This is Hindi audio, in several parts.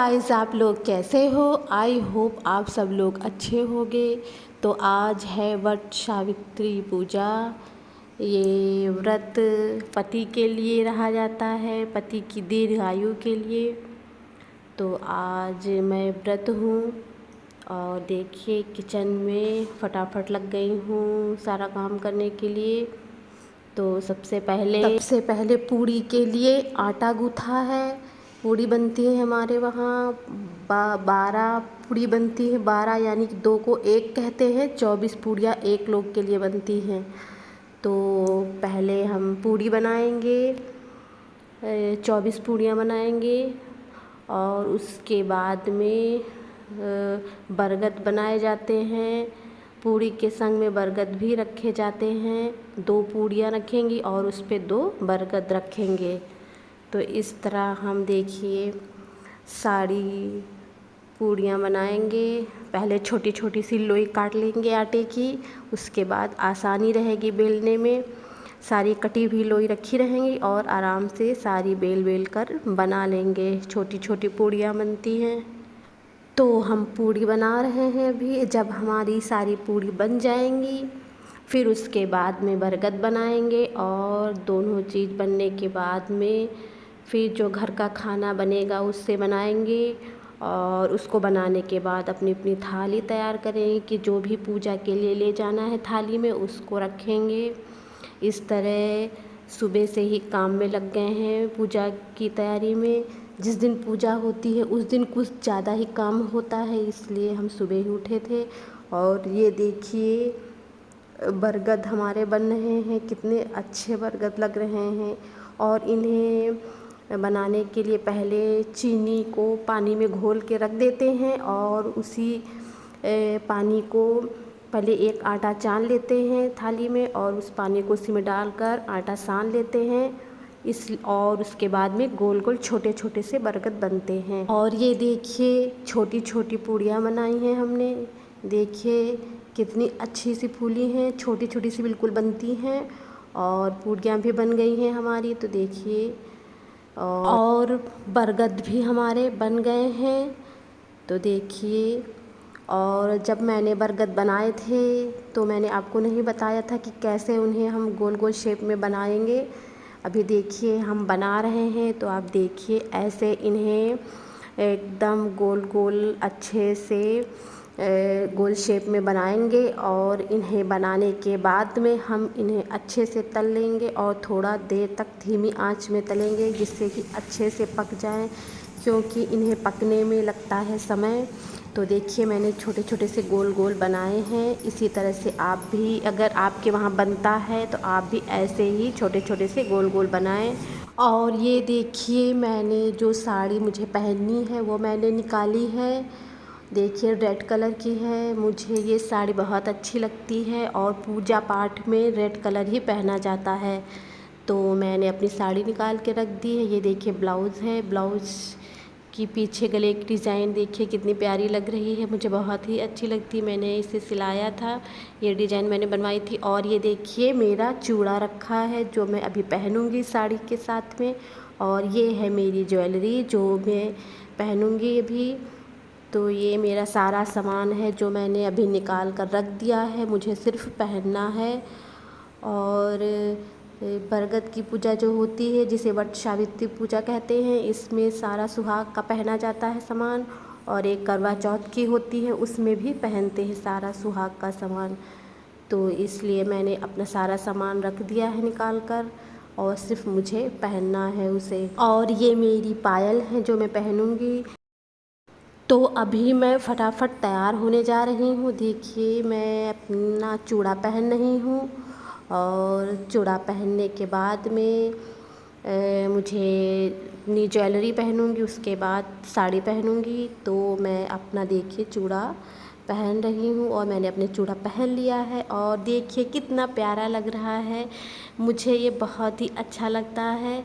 गाइस, आप लोग कैसे हो। आई होप आप सब लोग अच्छे होंगे। तो आज है वट सावित्री पूजा। ये व्रत पति के लिए रहा जाता है, पति की दीर्घायु के लिए। तो आज मैं व्रत हूँ और देखिए किचन में फटाफट लग गई हूँ सारा काम करने के लिए। तो सबसे पहले पूड़ी के लिए आटा गूँथा है। पूड़ी बनती है हमारे वहाँ 12 पूड़ी बनती है। 12 यानी कि 2 को 1 कहते हैं। 24 पूड़ियाँ एक लोग के लिए बनती हैं। तो पहले हम पूड़ी बनाएंगे, 24 पूड़ियाँ बनाएंगे और उसके बाद में बरगद बनाए जाते हैं। पूड़ी के संग में बरगद भी रखे जाते हैं। 2 पूड़ियाँ रखेंगी और उस पे 2 बरगद रखेंगे। तो इस तरह हम देखिए सारी पूड़ियाँ बनाएंगे। पहले छोटी छोटी सी लोई काट लेंगे आटे की, उसके बाद आसानी रहेगी बेलने में। सारी कटी हुई लोई रखी रहेंगी और आराम से सारी बेल कर बना लेंगे। छोटी छोटी पूड़ियाँ बनती हैं। तो हम पूड़ी बना रहे हैं अभी। जब हमारी सारी पूड़ी बन जाएंगी फिर उसके बाद में बरगद बनाएंगे और दोनों चीज़ बनने के बाद में फिर जो घर का खाना बनेगा उससे बनाएंगे। और उसको बनाने के बाद अपनी अपनी थाली तैयार करेंगे कि जो भी पूजा के लिए ले जाना है थाली में उसको रखेंगे। इस तरह सुबह से ही काम में लग गए हैं पूजा की तैयारी में। जिस दिन पूजा होती है उस दिन कुछ ज़्यादा ही काम होता है, इसलिए हम सुबह ही उठे थे। और ये देखिए बरगद हमारे बन रहे हैं, कितने अच्छे बरगद लग रहे हैं। और इन्हें बनाने के लिए पहले चीनी को पानी में घोल के रख देते हैं और उसी पानी को पहले एक आटा सान लेते हैं थाली में और उस पानी को उसी में डालकर आटा सान लेते हैं। और उसके बाद में गोल गोल छोटे छोटे से बरगद बनते हैं। और ये देखिए छोटी छोटी पूड़ियाँ बनाई हैं हमने। देखिए कितनी अच्छी सी फूली हैं, छोटी छोटी सी बिल्कुल बनती हैं। और पूड़ियाँ भी बन गई हैं हमारी। तो देखिए और बरगद भी हमारे बन गए हैं। तो देखिए, और जब मैंने बरगद बनाए थे तो मैंने आपको नहीं बताया था कि कैसे उन्हें हम गोल गोल शेप में बनाएंगे। अभी देखिए हम बना रहे हैं। तो आप देखिए ऐसे इन्हें एकदम गोल गोल अच्छे से गोल शेप में बनाएंगे। और इन्हें बनाने के बाद में हम इन्हें अच्छे से तल लेंगे और थोड़ा देर तक धीमी आंच में तलेंगे जिससे कि अच्छे से पक जाएं, क्योंकि इन्हें पकने में लगता है समय। तो देखिए मैंने छोटे छोटे से गोल गोल बनाए हैं। इसी तरह से आप भी, अगर आपके वहाँ बनता है तो आप भी ऐसे ही छोटे छोटे से गोल गोल बनाएं। और ये देखिए मैंने जो साड़ी मुझे पहननी है वो मैंने निकाली है। देखिए रेड कलर की है। मुझे ये साड़ी बहुत अच्छी लगती है और पूजा पाठ में रेड कलर ही पहना जाता है। तो मैंने अपनी साड़ी निकाल के रख दी है। ये देखिए ब्लाउज़ है। ब्लाउज़ की पीछे गले की डिज़ाइन देखिए कितनी प्यारी लग रही है, मुझे बहुत ही अच्छी लगती है। मैंने इसे सिलाया था, ये डिज़ाइन मैंने बनवाई थी। और ये देखिए मेरा चूड़ा रखा है जो मैं अभी पहनूंगी साड़ी के साथ में। और ये है मेरी ज्वेलरी जो मैं पहनूंगी अभी। तो ये मेरा सारा सामान है जो मैंने अभी निकाल कर रख दिया है, मुझे सिर्फ पहनना है। और बरगद की पूजा जो होती है जिसे वट सावित्री पूजा कहते हैं, इसमें सारा सुहाग का पहना जाता है सामान। और एक करवा चौथ की होती है उसमें भी पहनते हैं सारा सुहाग का सामान। तो इसलिए मैंने अपना सारा सामान रख दिया है निकाल कर और सिर्फ मुझे पहनना है उसे। और ये मेरी पायल है जो मैं पहनूंगी। तो अभी मैं फटाफट तैयार होने जा रही हूँ। देखिए मैं अपना चूड़ा पहन रही हूँ और चूड़ा पहनने के बाद में मुझे अपनी ज्वेलरी पहनूंगी, उसके बाद साड़ी पहनूंगी। तो मैं अपना देखिए चूड़ा पहन रही हूँ और मैंने अपने चूड़ा पहन लिया है। और देखिए कितना प्यारा लग रहा है, मुझे ये बहुत ही अच्छा लगता है।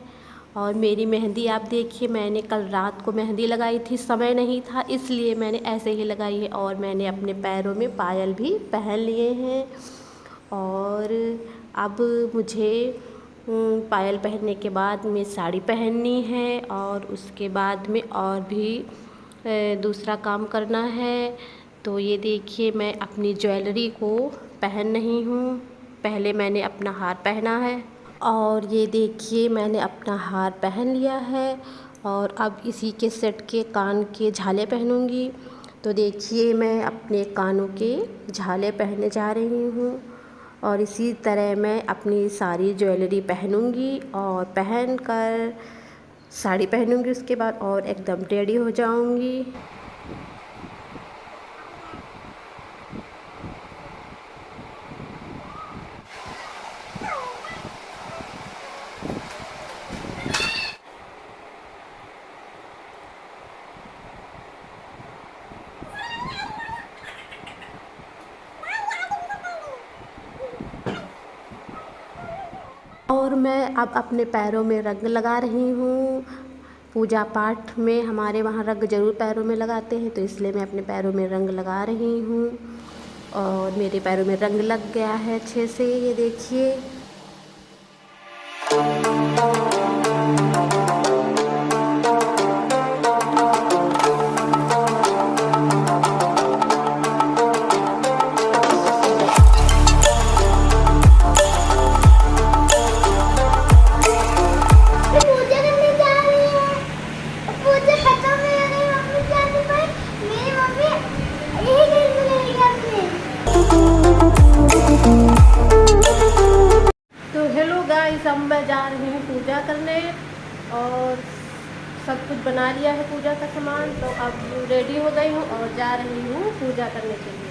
और मेरी मेहंदी आप देखिए, मैंने कल रात को मेहंदी लगाई थी, समय नहीं था इसलिए मैंने ऐसे ही लगाई है। और मैंने अपने पैरों में पायल भी पहन लिए हैं। और अब मुझे पायल पहनने के बाद में साड़ी पहननी है और उसके बाद में और भी दूसरा काम करना है। तो ये देखिए मैं अपनी ज्वेलरी को पहन रही हूँ। पहले मैंने अपना हार पहना है और ये देखिए मैंने अपना हार पहन लिया है और अब इसी के सेट के कान के झाले पहनूंगी। तो देखिए मैं अपने कानों के झाले पहनने जा रही हूँ और इसी तरह मैं अपनी सारी ज्वेलरी पहनूंगी और पहन कर साड़ी पहनूंगी उसके बाद और एकदम रेडी हो जाऊंगी। और मैं अब अपने पैरों में रंग लगा रही हूँ। पूजा पाठ में हमारे वहाँ रंग ज़रूर पैरों में लगाते हैं, तो इसलिए मैं अपने पैरों में रंग लगा रही हूँ और मेरे पैरों में रंग लग गया है अच्छे से, ये देखिए। अब मैं जा रही हूँ पूजा करने और सब कुछ बना लिया है पूजा का सामान। तो अब रेडी हो गई हूँ और जा रही हूँ पूजा करने के लिए।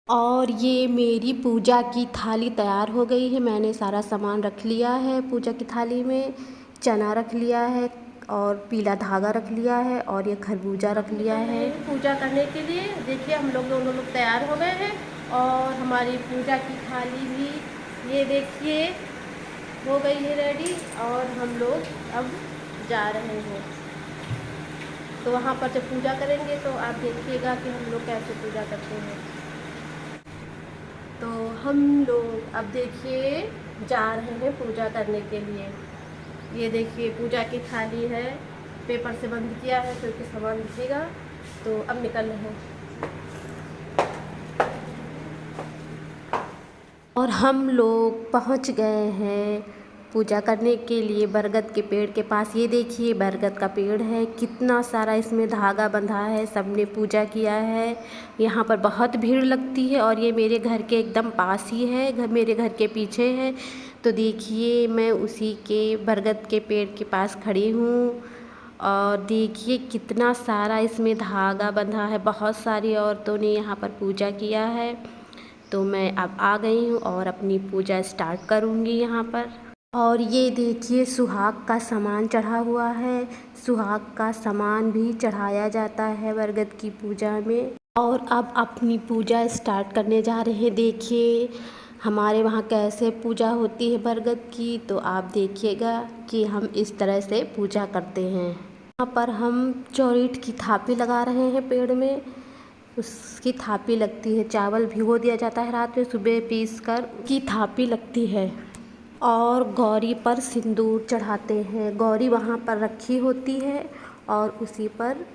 और ये मेरी पूजा की थाली तैयार हो गई है। मैंने सारा सामान रख लिया है पूजा की थाली में। चना रख लिया है और पीला धागा रख लिया है और ये खरबूजा रख लिया है पूजा करने के लिए। देखिए हम लोग दोनों लोग तैयार हो गए हैं और हमारी पूजा की थाली भी ये देखिए हो गई है रेडी और हम लोग अब जा रहे हैं। तो वहाँ पर जब पूजा करेंगे तो आप देखिएगा कि हम लोग कैसे पूजा करते हैं। तो हम लोग अब देखिए जा रहे हैं पूजा करने के लिए। ये देखिए पूजा की थाली है, पेपर से बंद किया है क्योंकि सामान दिखेगा। तो अब निकल रहे हैं और हम लोग पहुंच गए हैं पूजा करने के लिए बरगद के पेड़ के पास। ये देखिए बरगद का पेड़ है, कितना सारा इसमें धागा बंधा है, सबने पूजा किया है। यहाँ पर बहुत भीड़ लगती है और ये मेरे घर के एकदम पास ही है, मेरे घर के पीछे है। तो देखिए मैं उसी के बरगद के पेड़ के पास खड़ी हूँ और देखिए कितना सारा इसमें धागा बंधा है। बहुत सारी औरतों ने यहाँ पर पूजा किया है। तो मैं अब आ गई हूँ और अपनी पूजा स्टार्ट करूँगी यहाँ पर। और ये देखिए सुहाग का सामान चढ़ा हुआ है। सुहाग का सामान भी चढ़ाया जाता है बरगद की पूजा में। और अब अपनी पूजा स्टार्ट करने जा रहे हैं। देखिए हमारे वहाँ कैसे पूजा होती है बरगद की, तो आप देखिएगा कि हम इस तरह से पूजा करते हैं। यहाँ पर हम चौरीठ की थापी लगा रहे हैं पेड़ में। उसकी थापी लगती है, चावल भिगो दिया जाता है रात में, सुबह पीस कर की थापी लगती है। और गौरी पर सिंदूर चढ़ाते हैं। गौरी वहाँ पर रखी होती है और उसी पर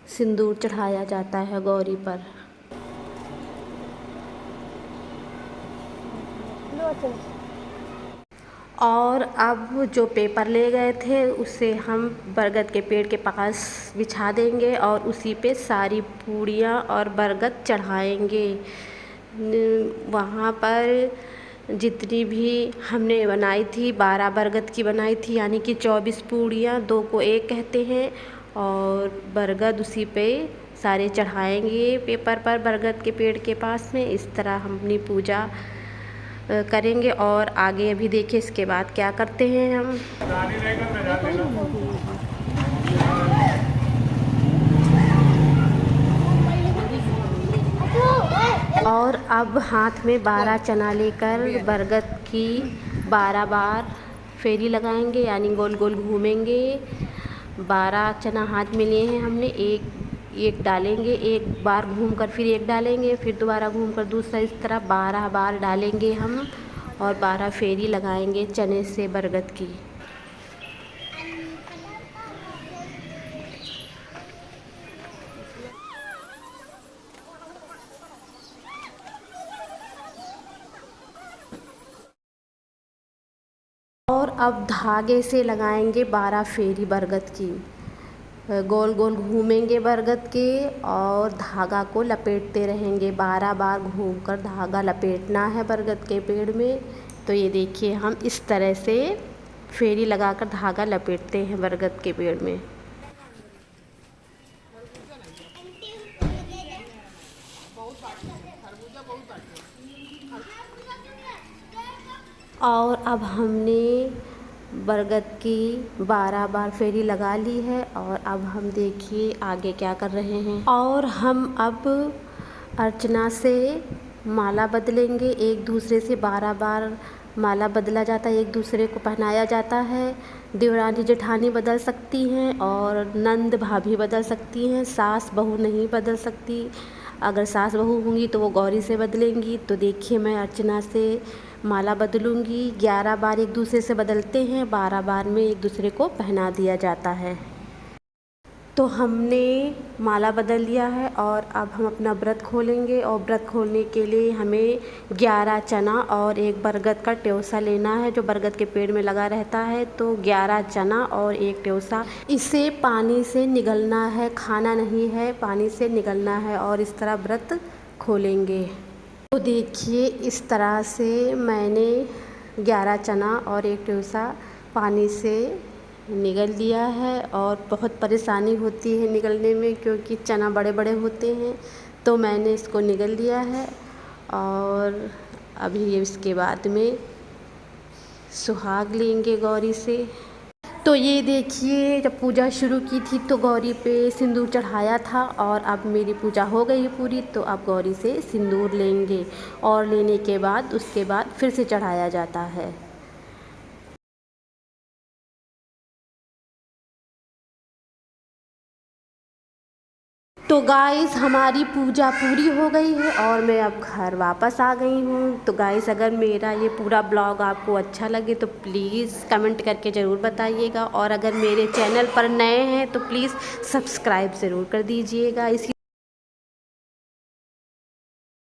सिंदूर चढ़ाया जाता है गौरी पर। और अब जो पेपर ले गए थे उसे हम बरगद के पेड़ के पास बिछा देंगे और उसी पे सारी पूड़ियाँ और बरगद चढ़ाएंगे। वहाँ पर जितनी भी हमने बनाई थी 12 बरगद की बनाई थी, यानी कि 24 पूड़ियाँ, 2 को 1 कहते हैं। और बरगद उसी पे सारे चढ़ाएंगे पेपर पर, बरगद के पेड़ के पास में। इस तरह हम अपनी पूजा करेंगे। और आगे अभी देखिए इसके बाद क्या करते हैं हम। और अब हाथ में 12 चना लेकर बरगद की 12 बार फेरी लगाएंगे, यानी गोल गोल घूमेंगे। 12 चना हाथ में लिए हैं हमने, एक डालेंगे, एक बार घूमकर फिर एक डालेंगे, फिर दोबारा घूमकर दूसरा, इस तरह 12 बार डालेंगे हम और 12 फेरी लगाएंगे चने से बरगद की। और अब धागे से लगाएंगे 12 फेरी बरगद की, गोल गोल घूमेंगे बरगद के और धागा को लपेटते रहेंगे। 12 बार घूमकर धागा लपेटना है बरगद के पेड़ में। तो ये देखिए हम इस तरह से फेरी लगाकर धागा लपेटते हैं बरगद के पेड़ में। और अब हमने बरगद की 12 बार फेरी लगा ली है। और अब हम देखिए आगे क्या कर रहे हैं। और हम अब अर्चना से माला बदलेंगे। एक दूसरे से 12 बार माला बदला जाता है, एक दूसरे को पहनाया जाता है। देवरानी जेठानी बदल सकती हैं और नंद भाभी बदल सकती हैं, सास बहू नहीं बदल सकती। अगर सास बहू होंगी तो वो गौरी से बदलेंगी। तो देखिए मैं अर्चना से माला बदलूँगी। 11 बार एक दूसरे से बदलते हैं, 12 बार में एक दूसरे को पहना दिया जाता है। तो हमने माला बदल लिया है और अब हम अपना व्रत खोलेंगे। और व्रत खोलने के लिए हमें 11 चना और एक बरगद का टेवसा लेना है, जो बरगद के पेड़ में लगा रहता है। तो 11 चना और एक टेवसा, इसे पानी से निगलना है, खाना नहीं है, पानी से निगलना है। और इस तरह व्रत खोलेंगे। तो देखिए इस तरह से मैंने 11 चना और एक टेवसा पानी से निगल लिया है। और बहुत परेशानी होती है निगलने में, क्योंकि चना बड़े बड़े होते हैं। तो मैंने इसको निगल लिया है। और अभी इसके बाद में सुहाग लेंगे गौरी से। तो ये देखिए जब पूजा शुरू की थी तो गौरी पे सिंदूर चढ़ाया था। और अब मेरी पूजा हो गई पूरी, तो अब गौरी से सिंदूर लेंगे। और लेने के बाद उसके बाद फिर से चढ़ाया जाता है। तो गाइस हमारी पूजा पूरी हो गई है और मैं अब घर वापस आ गई हूँ। तो गाइस अगर मेरा ये पूरा ब्लॉग आपको अच्छा लगे तो प्लीज़ कमेंट करके ज़रूर बताइएगा। और अगर मेरे चैनल पर नए हैं तो प्लीज़ सब्सक्राइब ज़रूर कर दीजिएगा। इसी